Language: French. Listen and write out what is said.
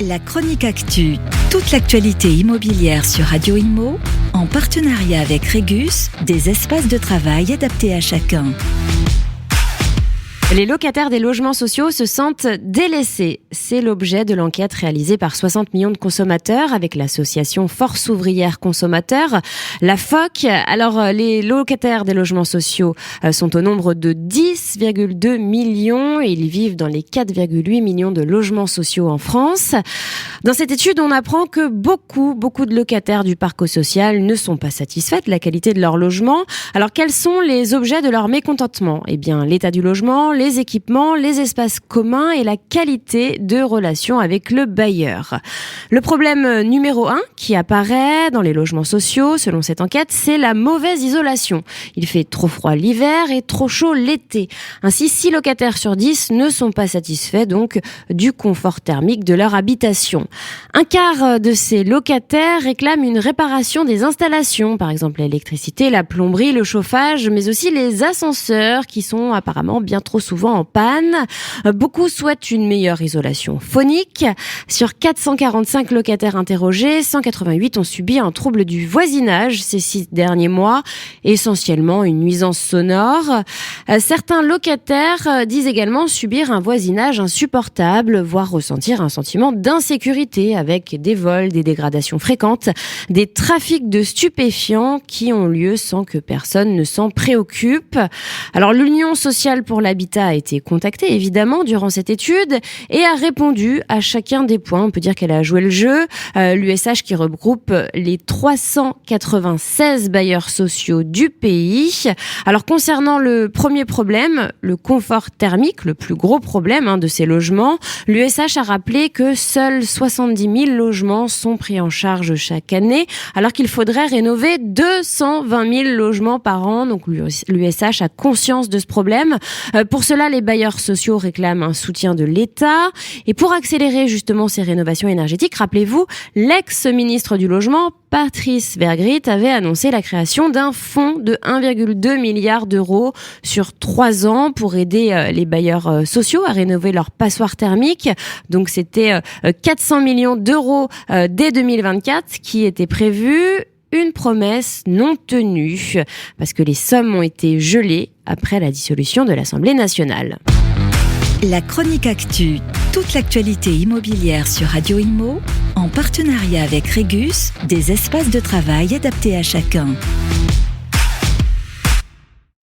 La chronique actu, toute l'actualité immobilière sur Radio Immo, en partenariat avec Régus, des espaces de travail adaptés à chacun. Les locataires des logements sociaux se sentent délaissés. C'est l'objet de l'enquête réalisée par 60 millions de consommateurs avec l'association Force Ouvrière Consommateurs, la FOC. Alors, les locataires des logements sociaux sont au nombre de 10,2 millions et ils vivent dans les 4,8 millions de logements sociaux en France. Dans cette étude, on apprend que beaucoup de locataires du parc social ne sont pas satisfaits de la qualité de leur logement. Alors, quels sont les objets de leur mécontentement ? Eh bien, l'état du logement, les équipements, les espaces communs et la qualité de relation avec le bailleur. Le problème numéro 1 qui apparaît dans les logements sociaux, selon cette enquête, c'est la mauvaise isolation. Il fait trop froid l'hiver et trop chaud l'été. Ainsi, 6 locataires sur 10 ne sont pas satisfaits donc du confort thermique de leur habitation. Un quart de ces locataires réclament une réparation des installations, par exemple l'électricité, la plomberie, le chauffage, mais aussi les ascenseurs qui sont apparemment bien trop souvent en panne. Beaucoup souhaitent une meilleure isolation phonique. Sur 445 locataires interrogés, 188 ont subi un trouble du voisinage ces 6 derniers mois, essentiellement une nuisance sonore. Certains locataires disent également subir un voisinage insupportable, voire ressentir un sentiment d'insécurité avec des vols, des dégradations fréquentes, des trafics de stupéfiants qui ont lieu sans que personne ne s'en préoccupe. Alors l'Union sociale pour l'habitat a été contactée évidemment durant cette étude et a répondu à chacun des points. On peut dire qu'elle a joué le jeu. L'USH qui regroupe les 396 bailleurs sociaux du pays. Alors concernant le premier problème, le confort thermique, le plus gros problème de ces logements, l'USH a rappelé que seuls 70 000 logements sont pris en charge chaque année, alors qu'il faudrait rénover 220 000 logements par an. Donc l'USH a conscience de ce problème. Pour cela, les bailleurs sociaux réclament un soutien de l'État. Et pour accélérer justement ces rénovations énergétiques, rappelez-vous, l'ex-ministre du Logement, Patrice Vergrit, avait annoncé la création d'un fonds de 1,2 milliard d'euros sur 3 ans pour aider les bailleurs sociaux à rénover leurs passoires thermiques. Donc c'était 400 millions d'euros dès 2024 qui étaient prévus. Une promesse non tenue, parce que les sommes ont été gelées après la dissolution de l'Assemblée nationale. La chronique actu, toute l'actualité immobilière sur Radio Immo, en partenariat avec Régus, des espaces de travail adaptés à chacun.